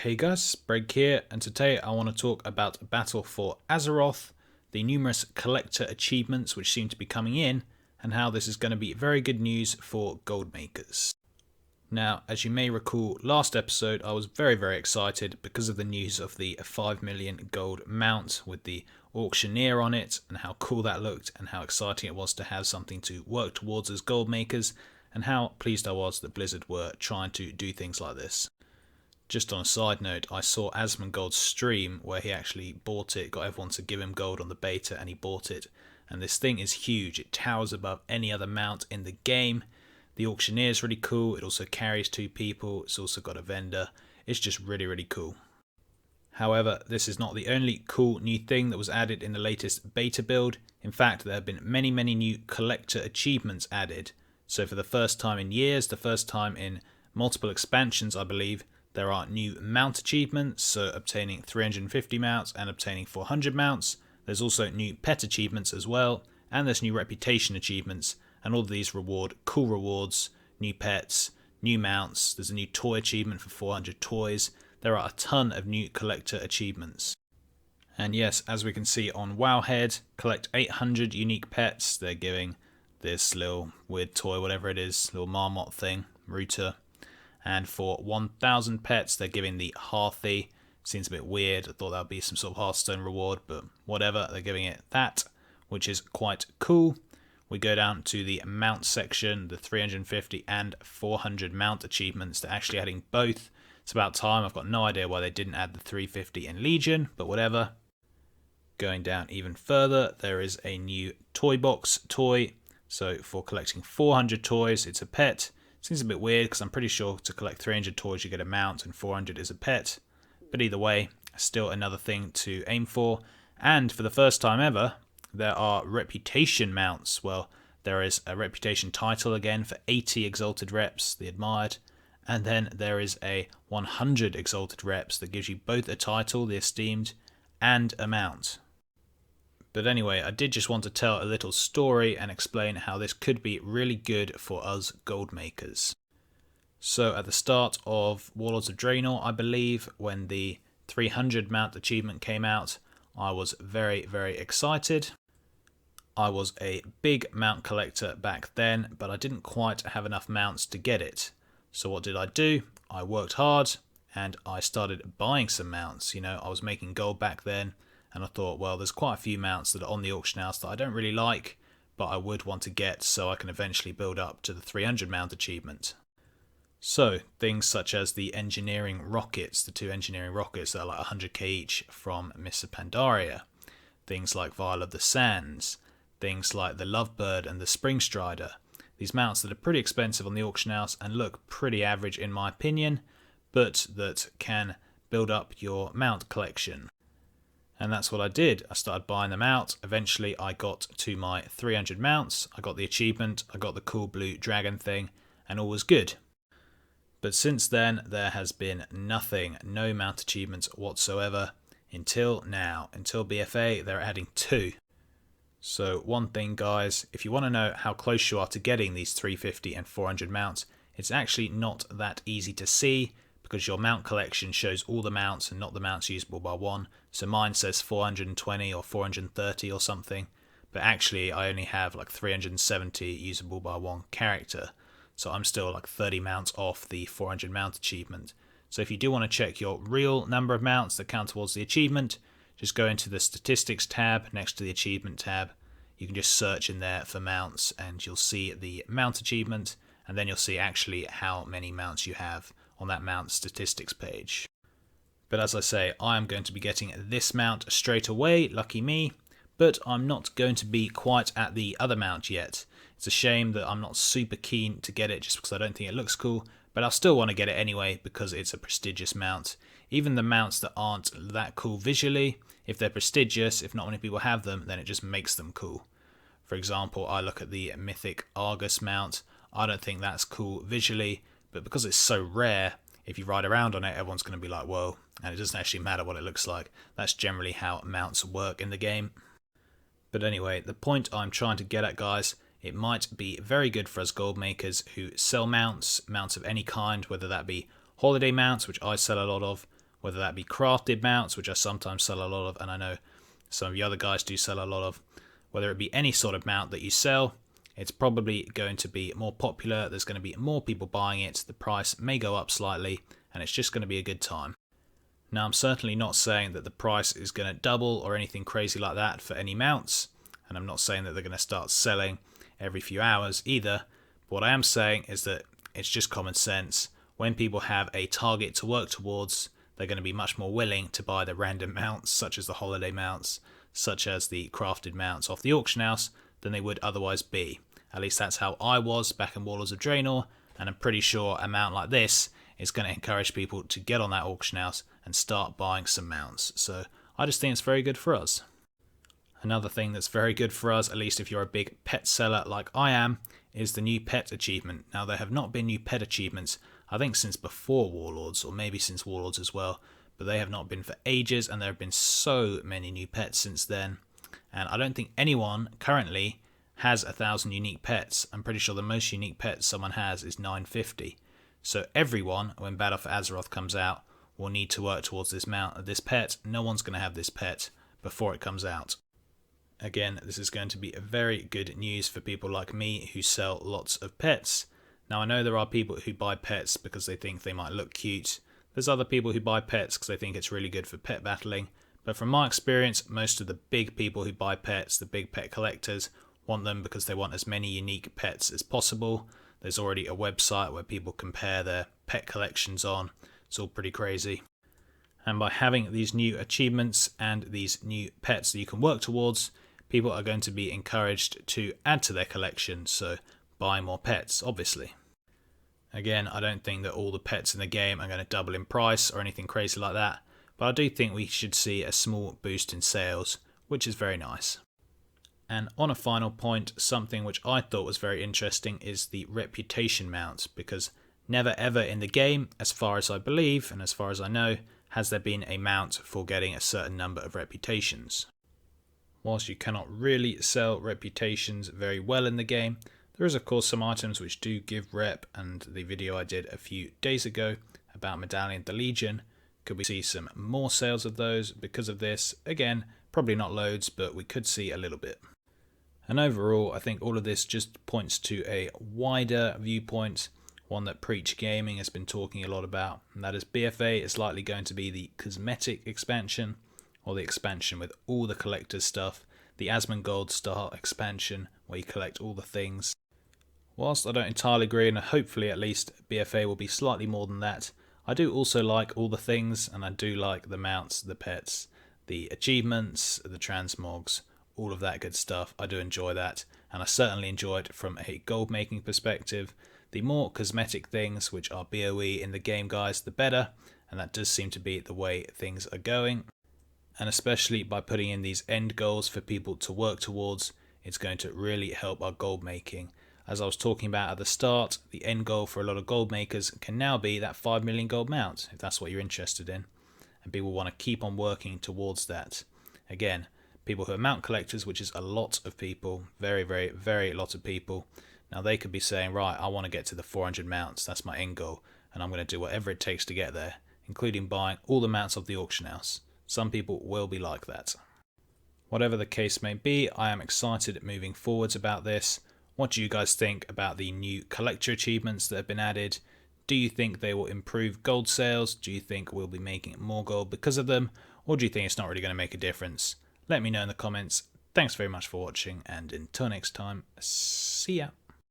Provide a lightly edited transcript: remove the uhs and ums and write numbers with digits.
Hey guys, Break here, and today I want to talk about Battle for Azeroth, the numerous collector achievements which seem to be coming in, and how this is going to be very good news for gold makers. Now, as you may recall, last episode I was very excited because of the news of the 5 million gold mount with the auctioneer on it, and how cool that looked, and how exciting it was to have something to work towards as gold makers, and how pleased I was that Blizzard were trying to do things like this. Just on a side note, I saw Asmongold's stream where he actually bought it, got everyone to give him gold on the beta, and he bought it. And this thing is huge. It towers above any other mount in the game. The auctioneer is really cool. It also carries 2 people. It's also got a vendor. It's just really cool. However, this is not the only cool new thing that was added in the latest beta build. In fact, there have been many new collector achievements added. So for the first time in years, the first time in multiple expansions, I believe, there are new mount achievements, so obtaining 350 mounts and obtaining 400 mounts. There's also new pet achievements as well, and there's new reputation achievements, and all of these reward cool rewards, new pets, new mounts. There's a new toy achievement for 400 toys. There are a ton of new collector achievements. And yes, as we can see on Wowhead, collect 800 unique pets. They're giving this little weird toy, whatever it is, little marmot thing, Rooter. And for 1,000 pets, they're giving the Hearthy. Seems a bit weird. I thought that would be some sort of Hearthstone reward, but whatever. They're giving it that, which is quite cool. We go down to the mount section, the 350 and 400 mount achievements. They're actually adding both. It's about time. I've got no idea why they didn't add the 350 in Legion, but whatever. Going down even further, there is a new toy box toy. So for collecting 400 toys, it's a pet. Seems a bit weird because I'm pretty sure to collect 300 toys you get a mount and 400 is a pet. But either way, still another thing to aim for. And for the first time ever, there are reputation mounts. Well, there is a reputation title again for 80 exalted reps, the admired. And then there is a 100 exalted reps that gives you both a title, the esteemed, and a mount. But anyway, I did just want to tell a little story and explain how this could be really good for us gold makers. So at the start of Warlords of Draenor, I believe, when the 300 mount achievement came out, I was very excited. I was a big mount collector back then, but I didn't quite have enough mounts to get it. So what did I do? I worked hard and I started buying some mounts. You know, I was making gold back then. And I thought, well, there's quite a few mounts that are on the auction house that I don't really like, but I would want to get so I can eventually build up to the 300 mount achievement. So, things such as the engineering rockets, the 2 engineering rockets that are like 100k each from Mists of Pandaria. Things like Vial of the Sands. Things like the Lovebird and the Spring Strider. These mounts that are pretty expensive on the auction house and look pretty average in my opinion, but that can build up your mount collection. And that's what I did. I started buying them out. Eventually I got to my 300 mounts. I got the achievement. I got the cool blue dragon thing. And all was good. But since then there has been nothing. No mount achievements whatsoever. Until now. Until BfA they're adding 2. So one thing guys. If you want to know how close you are to getting these 350 and 400 mounts. It's actually not that easy to see. Because your mount collection shows all the mounts and not the mounts usable by one. So mine says 420 or 430 or something. But actually I only have like 370 usable by one character. So I'm still like 30 mounts off the 400 mount achievement. So if you do want to check your real number of mounts that count towards the achievement, just go into the statistics tab next to the achievement tab. You can just search in there for mounts and you'll see the mount achievement. And then you'll see actually how many mounts you have on that mount statistics page. But as I say, I am going to be getting this mount straight away, lucky me, but I'm not going to be quite at the other mount yet. It's a shame that I'm not super keen to get it just because I don't think it looks cool, but I'll still want to get it anyway because it's a prestigious mount. Even the mounts that aren't that cool visually, if they're prestigious, if not many people have them, then it just makes them cool. For example, I look at the Mythic Argus mount. I don't think that's cool visually, but because it's so rare, if you ride around on it, everyone's going to be like, whoa, and it doesn't actually matter what it looks like. That's generally how mounts work in the game. But anyway, the point I'm trying to get at, guys, it might be very good for us gold makers who sell mounts of any kind, whether that be holiday mounts, which I sell a lot of, whether that be crafted mounts, which I sometimes sell a lot of, and I know some of the other guys do sell a lot of, whether it be any sort of mount that you sell, it's probably going to be more popular. There's going to be more people buying it. The price may go up slightly, and it's just going to be a good time. Now, I'm certainly not saying that the price is going to double or anything crazy like that for any mounts, and I'm not saying that they're going to start selling every few hours either. But what I am saying is that it's just common sense. When people have a target to work towards, they're going to be much more willing to buy the random mounts, such as the holiday mounts, such as the crafted mounts off the auction house, than they would otherwise be. At least that's how I was back in Warlords of Draenor, and I'm pretty sure a mount like this is going to encourage people to get on that auction house and start buying some mounts. So I just think it's very good for us. Another thing that's very good for us, at least if you're a big pet seller like I am, is the new pet achievement. Now, there have not been new pet achievements, I think, since before Warlords, or maybe since Warlords as well, but they have not been for ages, and there have been so many new pets since then. And I don't think anyone currently has 1,000 unique pets. I'm pretty sure the most unique pet someone has is 950. So everyone, when Battle for Azeroth comes out, will need to work towards this pet. No one's going to have this pet before it comes out. Again, this is going to be a very good news for people like me who sell lots of pets. Now, I know there are people who buy pets because they think they might look cute. There's other people who buy pets because they think it's really good for pet battling. But from my experience, most of the big people who buy pets, the big pet collectors, want them because they want as many unique pets as possible. There's already a website where people compare their pet collections on. It's all pretty crazy. And by having these new achievements and these new pets that you can work towards, people are going to be encouraged to add to their collection, so buy more pets, obviously. Again, I don't think that all the pets in the game are going to double in price or anything crazy like that, but I do think we should see a small boost in sales, which is very nice. And on a final point, something which I thought was very interesting is the reputation mount, because never ever in the game, as far as I believe and as far as I know, has there been a mount for getting a certain number of reputations. Whilst you cannot really sell reputations very well in the game, there is of course some items which do give rep, and the video I did a few days ago about Medallion the Legion, could we see some more sales of those because of this? Again, probably not loads, but we could see a little bit. And overall, I think all of this just points to a wider viewpoint, one that Preach Gaming has been talking a lot about, and that is BfA is likely going to be the cosmetic expansion, or the expansion with all the collector's stuff, the Asmongold style expansion where you collect all the things. Whilst I don't entirely agree, and hopefully at least BfA will be slightly more than that, I do also like all the things, and I do like the mounts, the pets, the achievements, the transmogs, all of that good stuff. I do enjoy that, and I certainly enjoy it from a gold making perspective. The more cosmetic things, which are BOE in the game, guys, the better, and that does seem to be the way things are going. And especially by putting in these end goals for people to work towards, it's going to really help our gold making. As I was talking about at the start, the end goal for a lot of gold makers can now be that 5 million gold mount, if that's what you're interested in. And people want to keep on working towards that. Again, people who are mount collectors, which is a lot of people, very, very, very lot of people. Now they could be saying, right, I want to get to the 400 mounts, that's my end goal, and I'm going to do whatever it takes to get there, including buying all the mounts of the auction house. Some people will be like that. Whatever the case may be, I am excited moving forwards about this. What do you guys think about the new collector achievements that have been added? Do you think they will improve gold sales? Do you think we'll be making more gold because of them? Or do you think it's not really going to make a difference? Let me know in the comments. Thanks very much for watching, and until next time, see ya.